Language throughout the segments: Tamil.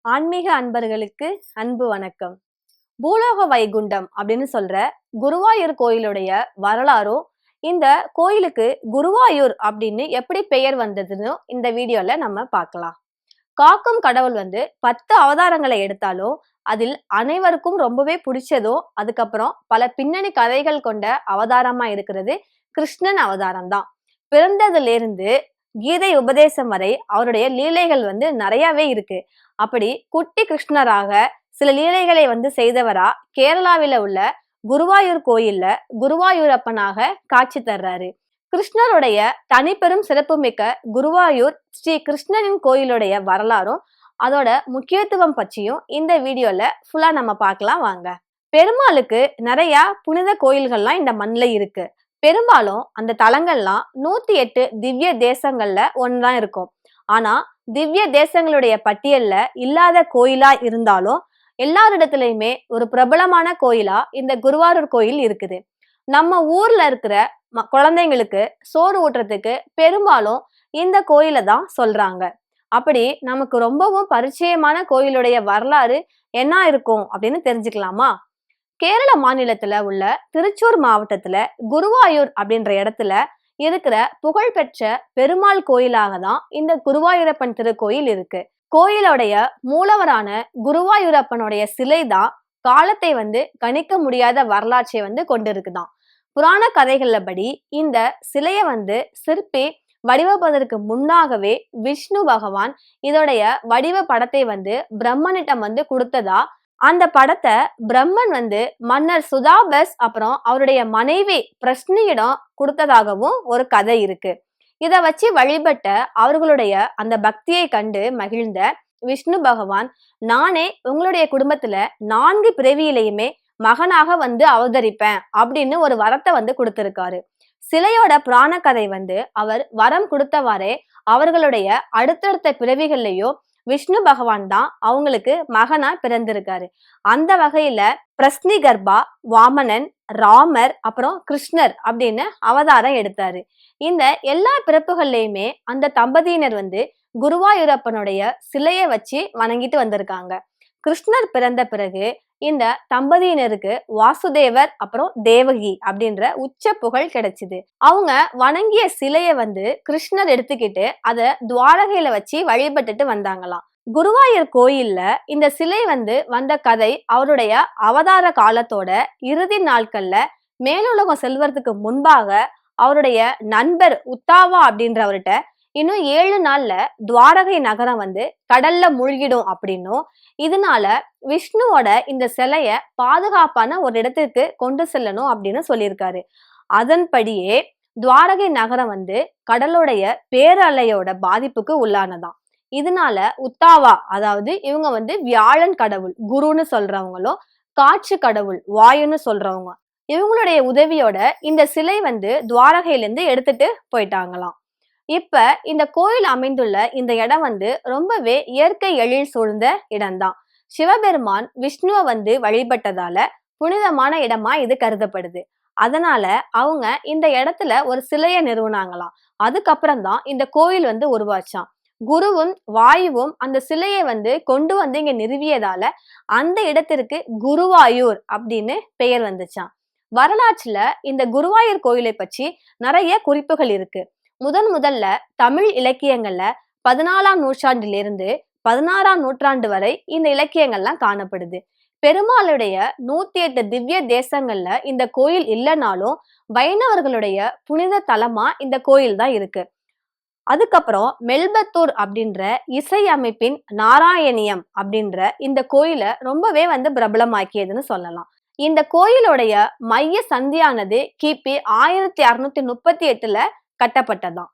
ஆன்மீக அன்பர்களுக்கு அன்பு வணக்கம். பூலோக வைகுண்டம் அப்படின்னு சொல்ற குருவாயூர் கோயிலுடைய வரலாறும், இந்த கோயிலுக்கு குருவாயூர் அப்படின்னு எப்படி பெயர் வந்ததுன்னு இந்த வீடியோல நம்ம பார்க்கலாம். காக்கும் கடவுள் 10 அவதாரங்களை எடுத்தாலும் அதில் அனைவருக்கும் ரொம்பவே பிடிச்சதும், அதுக்கப்புறம் பல பின்னணி கதைகள் கொண்ட அவதாரமா இருக்கிறது கிருஷ்ணன் அவதாரம் தான். பிறந்ததுல இருந்து கீதை உபதேசம் வரை அவருடைய லீலைகள் நிறையவே இருக்கு. அப்படி குட்டி கிருஷ்ணராக சில லீலைகளை செய்தவரா கேரளாவில உள்ள குருவாயூர் கோயில்ல குருவாயூரப்பனாக காட்சி தர்றாரு. கிருஷ்ணருடைய தனிப்பெரும் சிறப்புமிக்க குருவாயூர் ஸ்ரீ கிருஷ்ணனின் கோயிலுடைய வரலாறும் அதோட முக்கியத்துவம் பற்றியும் இந்த வீடியோல ஃபுல்லா நம்ம பார்க்கலாம் வாங்க. பெருமாளுக்கு நிறைய புனித கோயில்கள்லாம் இந்த மண்ணில் இருக்கு. பெரும்பாலும் அந்த தலங்கள்லாம் 108 திவ்ய தேசங்கள்ல ஒன்றான் இருக்கும். ஆனா திவ்ய தேசங்களுடைய பட்டியல்ல இல்லாத கோயிலா இருந்தாலும் எல்லாரிடத்துலயுமே ஒரு பிரபலமான கோயிலா இந்த குருவாயூர் கோயில் இருக்குது. நம்ம ஊர்ல இருக்கிற குழந்தைங்களுக்கு சோறு ஊட்டுறதுக்கு பெரும்பாலும் இந்த கோயிலை தான் சொல்றாங்க. அப்படி நமக்கு ரொம்பவும் பரிச்சயமான கோயிலுடைய வரலாறு என்ன இருக்கும் அப்படின்னு தெரிஞ்சுக்கலாமா? கேரள மாநிலத்துல உள்ள திருச்சூர் மாவட்டத்துல குருவாயூர் அப்படின்ற இடத்துல இருக்கிற புகழ்பெற்ற பெருமாள் கோயிலாக தான் இந்த குருவாயூரப்பன் திருக்கோயில் இருக்கு. கோயிலுடைய மூலவரான குருவாயூரப்பனுடைய சிலை தான் காலத்தை கணிக்க முடியாத வரலாற்றை கொண்டிருக்குதான். புராண கதைகள்ல படி இந்த சிலைய சிற்பி வடிவப்பதற்கு முன்னாகவே விஷ்ணு பகவான் இதோடைய வடிவ படத்தை பிரம்மனிடம் கொடுத்ததா, அந்த படத்தை பிரம்மன் மன்னர் சுதாபஸ் அப்புறம் அவருடைய மனைவி பிரஷ்னியிடம் கொடுத்ததாகவும் ஒரு கதை இருக்கு. இத வச்சு வழிபட்ட அவர்களுடைய அந்த பக்தியை கண்டு மகிழ்ந்த விஷ்ணு பகவான், நானே உங்களுடைய குடும்பத்துல 4 பிறவியிலையுமே மகனாக அவதரிப்பேன் அப்படின்னு ஒரு வரத்தை கொடுத்திருக்காரு. சிலையோட புராண கதை அவர் வரம் கொடுத்தவாறே அவர்களுடைய அடுத்தடுத்த பிறவிகள்லயோ விஷ்ணு பகவான் தான் அவங்களுக்கு மகனா பிறந்திருக்காரு. அந்த வகையில பிரஸ்னி கர்ப்பா, வாமனன், ராமர் அப்புறம் கிருஷ்ணர் அப்படின்னு அவதாரம் எடுத்தாரு. இந்த எல்லா பிறப்புகள்லயுமே அந்த தம்பதியினர் குருவாயூரப்பனுடைய சிலையை வச்சு வணங்கிட்டு வந்திருக்காங்க. கிருஷ்ணர் பிறந்த பிறகு இந்த தம்பதியினருக்கு வாசுதேவர் அப்புறம் தேவகி அப்படின்ற உச்ச புகழ் கிடைச்சிது. அவங்க வணங்கிய சிலைய கிருஷ்ணர் எடுத்துக்கிட்டு அத துவாரகையில வச்சு வழிபட்டுட்டு வந்தாங்களாம். குருவாயூர் கோயில்ல இந்த சிலை வந்த கதை அவருடைய அவதார காலத்தோட இறுதி நாட்கள்ல மேலுலகம் செல்வதற்கு முன்பாக அவருடைய நண்பர் உத்தாவா அப்படின்றவர்கிட்ட இன்னும் 7 நாள்ல துவாரகை நகரம் கடல்ல மூழ்கிடும் அப்படின்னும், இதனால விஷ்ணுவோட இந்த சிலைய பாதுகாப்பான ஒரு இடத்துக்கு கொண்டு செல்லணும் அப்படின்னு சொல்லியிருக்காரு. அதன்படியே துவாரகை நகரம் கடலுடைய பேரலையோட பாதிப்புக்கு உள்ளானதாம். இதனால உத்தாவா, அதாவது இவங்க வியாழன் கடவுள் குருன்னு சொல்றவங்களும், காற்று கடவுள் வாயுன்னு சொல்றவங்க, இவங்களுடைய உதவியோட இந்த சிலை துவாரகையிலிருந்து எடுத்துட்டு போயிட்டாங்களாம். இப்ப இந்த கோயில் அமைந்துள்ள இந்த இடம் ரொம்பவே இயற்கை எழில் சூழ்ந்த இடம்தான். சிவபெருமான் விஷ்ணுவை வழிபட்டதால புனிதமான இடமா இது கருதப்படுது. அதனால அவங்க இந்த இடத்துல ஒரு சிலைய நிறுவனாங்களாம். அதுக்கப்புறம் தான் இந்த கோயில் உருவாச்சான். குருவும் வாயுவும் அந்த சிலையை கொண்டு இங்க நிறுவியதால அந்த இடத்திற்கு குருவாயூர் அப்படின்னு பெயர் வந்துச்சான். வரலாற்றுல இந்த குருவாயூர் கோயிலை பற்றி நிறைய குறிப்புகள் இருக்கு. முதல்ல தமிழ் இலக்கியங்கள்ல 14ஆம் நூற்றாண்டிலிருந்து 16ஆம் நூற்றாண்டு வரை இந்த இலக்கியங்கள்லாம் காணப்படுது. பெருமாளுடைய 108 திவ்ய தேசங்கள்ல இந்த கோயில் இல்லைனாலும் வைணவர்களுடைய புனித தலமா இந்த கோயில் தான் இருக்கு. அதுக்கப்புறம் மெல்பத்தூர் அப்படின்ற இசை அமைப்பின் நாராயணியம் அப்படின்ற இந்த கோயிலை ரொம்பவே பிரபலமாக்கியதுன்னு சொல்லலாம். இந்த கோயிலுடைய மைய சந்தியானது கிபி 1638 கட்டப்பட்டதாம்.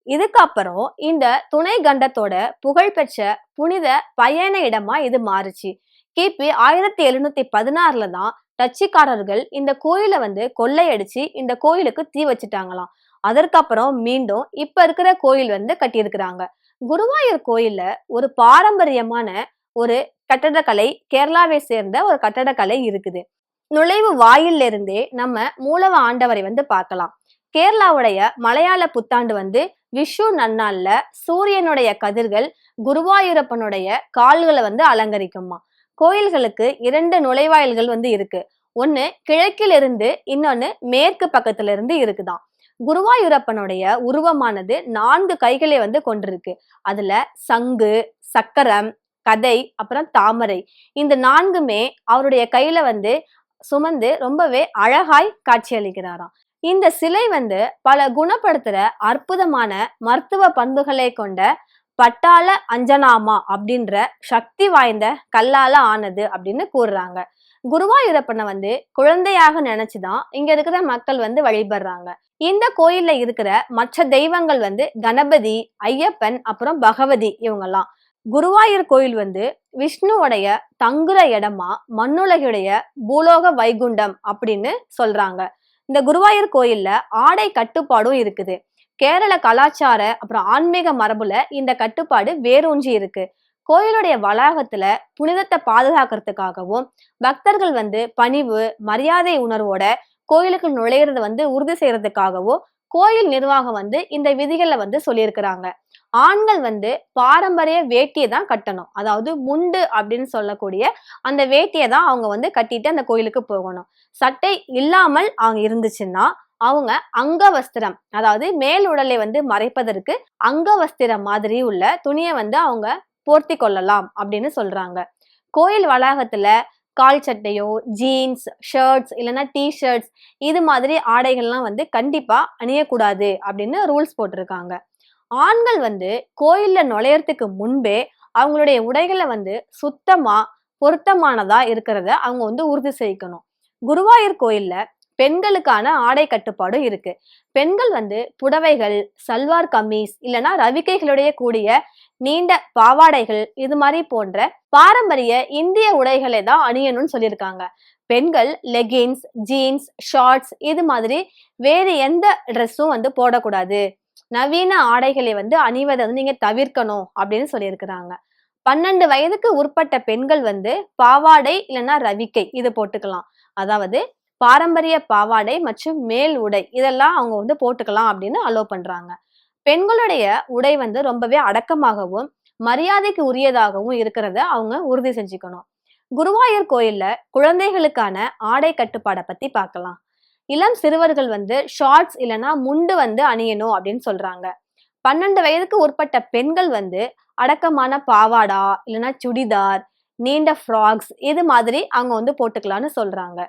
இதுக்கப்புறம் இந்த துணை கண்டத்தோட புகழ்பெற்ற புனித பயண இடமா இது மாறுச்சு. கிபி 1716 தான் டச்சுக்காரர்கள் இந்த கோயிலை கொள்ளையடிச்சு இந்த கோயிலுக்கு தீ வச்சுட்டாங்களாம். அதற்கப்புறம் மீண்டும் இப்ப இருக்கிற கோயில் கட்டியிருக்கிறாங்க. குருவாயூர் கோயில்ல ஒரு பாரம்பரியமான ஒரு கட்டடக்கலை, கேரளாவை சேர்ந்த ஒரு கட்டடக்கலை இருக்குது. நுழைவு வாயில இருந்தே நம்ம மூலவ ஆண்டவரை பார்க்கலாம். கேரளாவுடைய மலையாள புத்தாண்டு விஷு நன்னாள்ல சூரியனுடைய கதிர்கள் குருவாயூரப்பனுடைய கால்களை வந்து அலங்கரிக்குமா. கோயில்களுக்கு 2 நுழைவாயில்கள் வந்து இருக்கு. ஒண்ணு கிழக்கில் இருந்து, இன்னொன்னு மேற்கு பக்கத்துல இருந்து இருக்குதாம். குருவாயூரப்பனுடைய உருவமானது 4 கைகளை வந்து கொண்டிருக்கு. அதுல சங்கு, சக்கரம், கதை, அப்புறம் தாமரை, இந்த 4மே அவருடைய கையில வந்து சுமந்து ரொம்பவே அழகாய் காட்சியளிக்கிறாராம். இந்த சிலை வந்து பல குணப்படுத்துற அற்புதமான மருத்துவ பண்புகளை கொண்ட பட்டாள அஞ்சனாமா அப்படின்ற சக்தி வாய்ந்த கல்லால ஆனது அப்படின்னு கூறுறாங்க. குருவாயூரப்பனை வந்து குழந்தையாக நினைச்சுதான் இங்க இருக்கிற மக்கள் வந்து வழிபடுறாங்க. இந்த கோயில்ல இருக்கிற மற்ற தெய்வங்கள் வந்து கணபதி, ஐயப்பன், அப்புறம் பகவதி, இவங்கெல்லாம். குருவாயூர் கோயில் வந்து விஷ்ணுவுடைய தங்குற இடமா மண்ணுலகுடைய பூலோக வைகுண்டம் அப்படின்னு சொல்றாங்க. இந்த குருவாயூர் கோயில்ல ஆடை கட்டுப்பாடும் இருக்குது. கேரள கலாச்சார அப்புறம் ஆன்மீக மரபுல இந்த கட்டுப்பாடு வேரூன்றி இருக்கு. கோயிலுடைய வளாகத்துல புனிதத்தை பாதுகாக்கிறதுக்காகவும் பக்தர்கள் வந்து பணிவு மரியாதை உணர்வோட கோயிலுக்கு நுழையிறது வந்து உறுதி செய்யறதுக்காகவும் கோயில் நிர்வாகம் வந்து இந்த விதிகளை வந்து சொல்லியிருக்கிறாங்க. ஆண்கள் வந்து பாரம்பரிய வேட்டியை தான் கட்டணும். அதாவது முண்டு அப்படின்னு சொல்லக்கூடிய அந்த வேட்டியை தான் அவங்க வந்து கட்டிட்டு அந்த கோயிலுக்கு போகணும். சட்டை இல்லாமல் அவங்க இருந்துச்சுன்னா அவங்க அங்கவஸ்திரம், அதாவது மேல் உடலை வந்து மறைப்பதற்கு அங்கவஸ்திரம் மாதிரி உள்ள துணியை வந்து அவங்க போர்த்தி கொள்ளலாம் அப்படின்னு சொல்றாங்க. கோயில் வளாகத்துல கால் சட்டையோ, ஜீன்ஸ், ஷர்ட்ஸ், இல்லைன்னா டிஷர்ட்ஸ், இது மாதிரி ஆடைகள்லாம் வந்து கண்டிப்பா அணியக்கூடாது அப்படின்னு ரூல்ஸ் போட்டிருக்காங்க. ஆண்கள் வந்து கோயில்ல நுழையறதுக்கு முன்பே அவங்களுடைய உடைகளை வந்து சுத்தமா பொருத்தமானதா இருக்கிறத அவங்க வந்து உறுதி செய்யணும். குருவாயூர் கோயில்ல பெண்களுக்கான ஆடை கட்டுப்பாடும் இருக்கு. பெண்கள் வந்து புடவைகள், சல்வார் கமீஸ், இல்லைன்னா ரவிக்கைகளுடைய கூடிய நீண்ட பாவாடைகள், இது மாதிரி போன்ற பாரம்பரிய இந்திய உடைகளை தான் அணியணும்னு சொல்லியிருக்காங்க. பெண்கள் லெகின்ஸ், ஜீன்ஸ், ஷார்ட்ஸ், இது மாதிரி வேறு எந்த ட்ரெஸ்ஸும் வந்து போடக்கூடாது. நவீன ஆடைகளை வந்து அணிவதை வந்து நீங்க தவிர்க்கணும் அப்படின்னு சொல்லியிருக்கிறாங்க. 12 வயதுக்கு உட்பட்ட பெண்கள் வந்து பாவாடை இல்லைன்னா ரவிக்கை இது போட்டுக்கலாம். அதாவது பாரம்பரிய பாவாடை மற்றும் மேல் உடை இதெல்லாம் அவங்க வந்து போட்டுக்கலாம் அப்படின்னு அலோ பண்றாங்க. பெண்களுடைய உடை வந்து ரொம்பவே அடக்கமாகவும் மரியாதைக்கு உரியதாகவும் இருக்கிறத அவங்க உறுதி செஞ்சுக்கணும். குருவாயூர் கோயில்ல குழந்தைகளுக்கான ஆடை கட்டுப்பாடை பத்தி பார்க்கலாம். இளம் சிறுவர்கள் வந்து ஷார்ட்ஸ் இல்லைன்னா முண்டு வந்து அணியணும் அப்படின்னு சொல்றாங்க. 12 வயதுக்கு உட்பட்ட பெண்கள் வந்து அடக்கமான பாவாடா இல்லைன்னா சுடிதார், நீண்ட ஃப்ராக்ஸ், இது மாதிரி அவங்க வந்து போட்டுக்கலாம்னு சொல்றாங்க.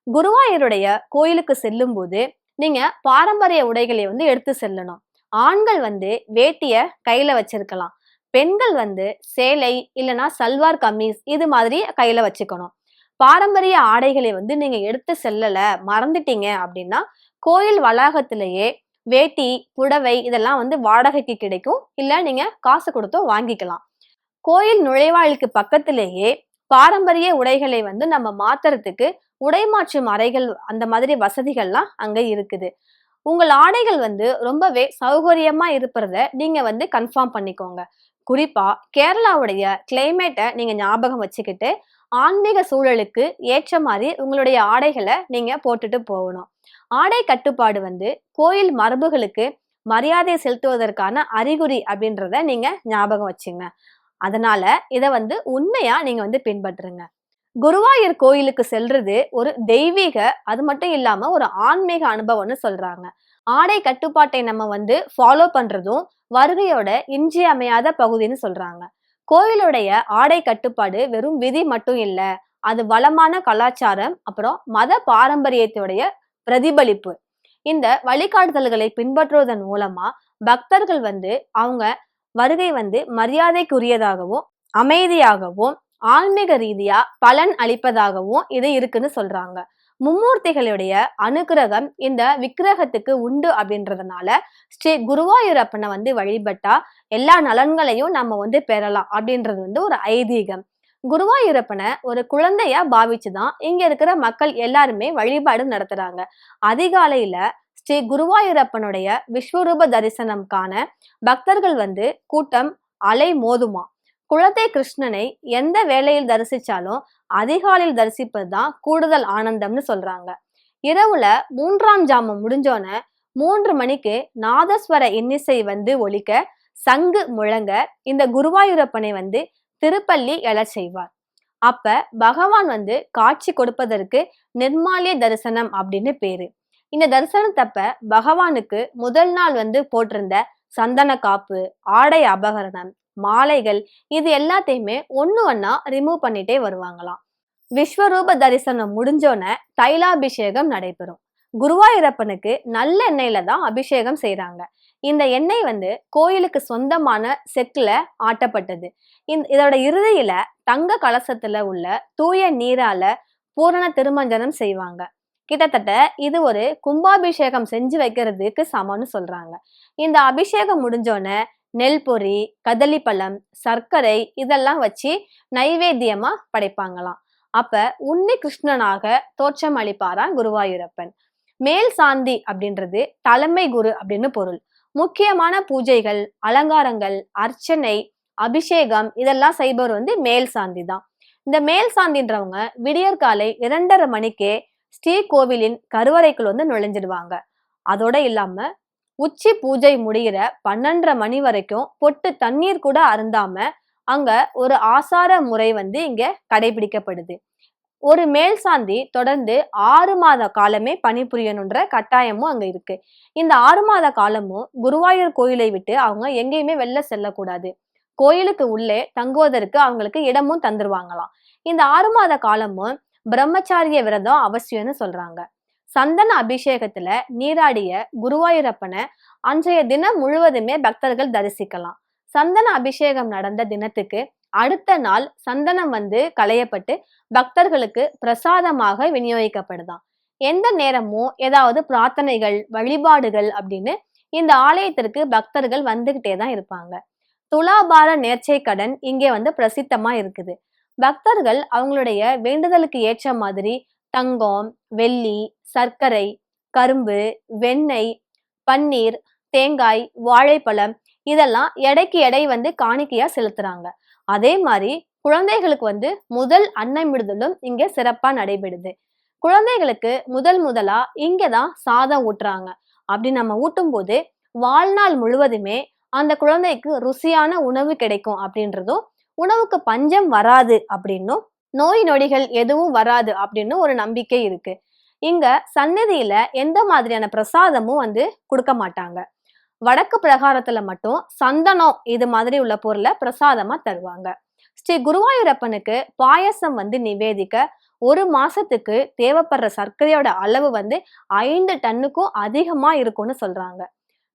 குருவாயூருடைய கோயிலுக்கு செல்லும் போது நீங்க பாரம்பரிய உடைகளை வந்து எடுத்து செல்லணும். ஆண்கள் வந்து வேட்டிய கையில வச்சிருக்கலாம். பெண்கள் வந்து சேலை இல்லைன்னா சல்வார் கமீஸ் இது மாதிரி கையில வச்சுக்கணும். பாரம்பரிய ஆடைகளை வந்து நீங்க எடுத்து செல்லல, மறந்துட்டீங்க அப்படின்னா கோயில் வளாகத்திலேயே வேட்டி, புடவை இதெல்லாம் வந்து வாடகைக்கு கிடைக்கும். இல்ல நீங்க காசு கொடுத்தோ வாங்கிக்கலாம். கோயில் நுழைவாயிலுக்கு பக்கத்திலேயே பாரம்பரிய உடைகளை வந்து நம்ம மாத்துறதுக்கு உடை மாற்றும் அறைகள், அந்த மாதிரி வசதிகள்லாம் அங்க இருக்குது. உங்கள் ஆடைகள் வந்து ரொம்பவே சௌகரியமா இருப்பத நீங்க வந்து கன்ஃபார்ம் பண்ணிக்கோங்க. குறிப்பா கேரளாவுடைய கிளைமேட்டை நீங்க ஞாபகம் வச்சுக்கிட்டு ஆன்மீக சூழலுக்கு ஏற்ற மாதிரி உங்களுடைய ஆடைகளை நீங்க போட்டுட்டு போகணும். ஆடை கட்டுப்பாடு வந்து கோயில் மரபுகளுக்கு மரியாதை செலுத்துவதற்கான அறிகுறி அப்படின்றத நீங்க ஞாபகம் வச்சுங்க. அதனால இத வந்து உண்மையா நீங்க வந்து பின்பற்றுங்க. குருவாயூர் கோயிலுக்கு செல்றது ஒரு தெய்வீக, அது மட்டும் இல்லாம ஒரு ஆன்மீக அனுபவம்னு சொல்றாங்க. ஆடை கட்டுப்பாட்டை நம்ம வந்து ஃபாலோ பண்றதும் வருகையோட இன்றியமையாத பகுதின்னு சொல்றாங்க. கோயிலுடைய ஆடை கட்டுப்பாடு வெறும் விதி மட்டும் இல்ல, அது வளமான கலாச்சாரம் அப்புறம் மத பாரம்பரியத்துடைய பிரதிபலிப்பு. இந்த வழிகாட்டுதல்களை பின்பற்றுவதன் மூலமா பக்தர்கள் வந்து அவங்க வருகை வந்து மரியாதைக்குரியதாகவும் அமைதியாகவும் ஆன்மீக ரீதியா பலன் அளிப்பதாகவும் இது இருக்குன்னு சொல்றாங்க. மும்மூர்த்திகளுடைய அனுகிரகம் இந்த விக்கிரகத்துக்கு உண்டு அப்படின்றதுனால ஸ்ரீ குருவாயூரப்பனை வந்து வழிபட்டா எல்லா நலன்களையும் நம்ம வந்து பெறலாம் அப்படின்றது வந்து ஒரு ஐதீகம். குருவாயூரப்பனை ஒரு குழந்தையா பாவிச்சுதான் இங்க இருக்கிற மக்கள் எல்லாருமே வழிபாடு நடத்துறாங்க. அதிகாலையில ஸ்ரீ குருவாயூரப்பனுடைய விஸ்வரூப தரிசனம் காண பக்தர்கள் வந்து கூட்டம் அலை மோதுமா. குழந்தை கிருஷ்ணனை எந்த வேளையில் தரிசிச்சாலும் அதிகாலையில் தரிசிப்பதுதான் கூடுதல் ஆனந்தம்னு சொல்றாங்க. இரவுல 3ஆம் ஜாமம் முடிஞ்சோன 3 மணிக்கு நாதஸ்வர இன்னிசை வந்து ஒலிக்க சங்கு முழங்க இந்த குருவாயூரப்பனை வந்து திருப்பள்ளி எழச் செய்வார். அப்ப பகவான் வந்து காட்சி கொடுப்பதற்கு நிர்மால்ய தரிசனம் அப்படின்னு பேரு. இந்த தரிசனத்தப்ப பகவானுக்கு முதல் நாள் வந்து போட்டிருந்த சந்தன காப்பு, ஆடை அபகரணம், மாலைகள் இது எல்லாத்தையுமே ஒண்ணு ஒன்னா ரிமூவ் பண்ணிட்டே வருவாங்களாம். விஸ்வரூப தரிசனம் முடிஞ்சோன தைலாபிஷேகம் நடைபெறும். குருவாயூரப்பனுக்கு நல்ல எண்ணெயில தான் அபிஷேகம் செய்யறாங்க. இந்த எண்ணெய் வந்து கோயிலுக்கு சொந்தமான செக்குல ஆட்டப்பட்டது. இதோட இறுதியில தங்க கலசத்துல உள்ள தூய நீரால பூரண திருமஞ்சனம் செய்வாங்க. கிட்டத்தட்ட இது ஒரு கும்பாபிஷேகம் செஞ்சு வைக்கிறதுக்கு சமம்னு சொல்றாங்க. இந்த அபிஷேகம் முடிஞ்சோன நெல் பொரி, கதலி பழம், சர்க்கரை இதெல்லாம் வச்சு நைவேத்தியமா படைப்பாங்களாம். அப்ப உன்னி கிருஷ்ணனாக தோற்றம் அளிப்பாராம் குருவாயூரப்பன். மேல் சாந்தி அப்படின்றது தலைமை குரு அப்படின்னு பொருள். முக்கியமான பூஜைகள், அலங்காரங்கள், அர்ச்சனை, அபிஷேகம் இதெல்லாம் செய்பவர் வந்து மேல் சாந்தி தான். இந்த மேல் சாந்தின்றவங்க விடியற்காலை 2:30 மணிக்கே ஸ்ரீ கோவிலின் கருவறைக்குள் வந்து நுழைஞ்சிடுவாங்க. அதோட இல்லாம உச்சி பூஜை முடிகிற 12:30 மணி வரைக்கும் பொட்டு தண்ணீர் கூட அருந்தாம அங்க ஒரு ஆசார முறை வந்து இங்க கடைபிடிக்கப்படுது. ஒரு மேல் சாந்தி தொடர்ந்து 6 மாத காலமே பணிபுரியணுன்ற கட்டாயமும் அங்க இருக்கு. இந்த 6 மாத காலமும் குருவாயூர் கோயிலை விட்டு அவங்க எங்கேயுமே வெளில செல்லக்கூடாது. கோயிலுக்கு உள்ளே தங்குவதற்கு அவங்களுக்கு இடமும் தந்துருவாங்களாம். இந்த 6 மாத காலமும் பிரம்மச்சாரிய விரதம் அவசியம்னு சொல்றாங்க. சந்தன அபிஷேகத்துல நீராடிய குருவாயூரப்பனை அன்றைய தினம் முழுவதுமே பக்தர்கள் தரிசிக்கலாம். சந்தன அபிஷேகம் நடந்த தினத்துக்கு அடுத்த நாள் சந்தனம் வந்து களையப்பட்டு பக்தர்களுக்கு பிரசாதமாக விநியோகிக்கப்படுதாம். எந்த நேரமும் ஏதாவது பிரார்த்தனைகள், வழிபாடுகள் அப்படின்னு இந்த ஆலயத்திற்கு பக்தர்கள் வந்துகிட்டே தான் இருப்பாங்க. துலாபார நேர்ச்சை கடன் இங்கே வந்து பிரசித்தமா இருக்குது. பக்தர்கள் அவங்களுடைய வேண்டுதலுக்கு ஏற்ற மாதிரி தங்கம், வெள்ளி, சர்க்கரை, கரும்பு, வெண்ணெய், பன்னீர், தேங்காய், வாழைப்பழம் இதெல்லாம் எடைக்கு எடை வந்து காணிக்கையா செலுத்துறாங்க. அதே மாதிரி குழந்தைகளுக்கு வந்து முதல் அன்னமிடுதலும் இங்க சிறப்பா நடைபெறுது. குழந்தைகளுக்கு முதலா இங்கதான் சாதம் ஊட்டுறாங்க. அப்படி நம்ம ஊட்டும் போது வாழ்நாள் முழுவதுமே அந்த குழந்தைக்கு ருசியான உணவு கிடைக்கும் அப்படின்றதும், உணவுக்கு பஞ்சம் வராது அப்படின்னும், நோய் நொடிகள் எதுவும் வராது அப்படின்னு ஒரு நம்பிக்கை இருக்கு. இங்க சந்நிதியில எந்த மாதிரியான பிரசாதமும் வந்து கொடுக்க மாட்டாங்க. வடக்கு பிரகாரத்துல மட்டும் சந்தனம் இது மாதிரி உள்ள பொருளை பிரசாதமா தருவாங்க. ஸ்ரீ குருவாயூரப்பனுக்கு பாயசம் வந்து நிவேதிக்க 1 மாசத்துக்கு தேவைப்படுற சர்க்கரையோட அளவு வந்து 5 டன்னுக்கும் அதிகமா இருக்கும்னு சொல்றாங்க.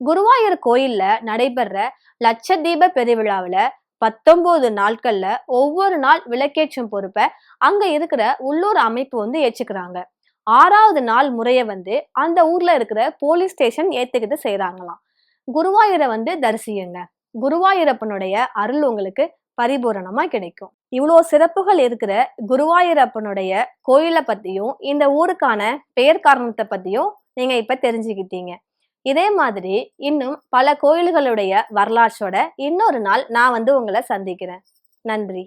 குருவாயூர் கோயில்ல நடைபெற லட்சதீப பெருவிழாவில 19 நாட்கள்ல ஒவ்வொரு நாள் விளக்கேற்றும் பொறுப்பை அங்க இருக்கிற உள்ளூர் அமைப்பு வந்து ஏற்றுக்கிறாங்க. 6வது நாள் முறைய வந்து அந்த ஊர்ல இருக்கிற போலீஸ் ஸ்டேஷன் ஏத்துக்கிட்டு செய்யறாங்களாம். குருவாயூரை வந்து தரிசியுங்க. குருவாயூரப்பனுடைய அருள் உங்களுக்கு பரிபூரணமா கிடைக்கும். இவ்வளோ சிறப்புகள் இருக்கிற குருவாயூரப்பனுடைய கோயிலை பத்தியும் இந்த ஊருக்கான பெயர் காரணத்தை பத்தியும் நீங்க இப்ப தெரிஞ்சுக்கிட்டீங்க. இதே மாதிரி இன்னும் பல கோயில்களுடைய வரலாற்றோட இன்னொரு நாள் நான் வந்து உங்களை சந்திக்கிறேன். நன்றி.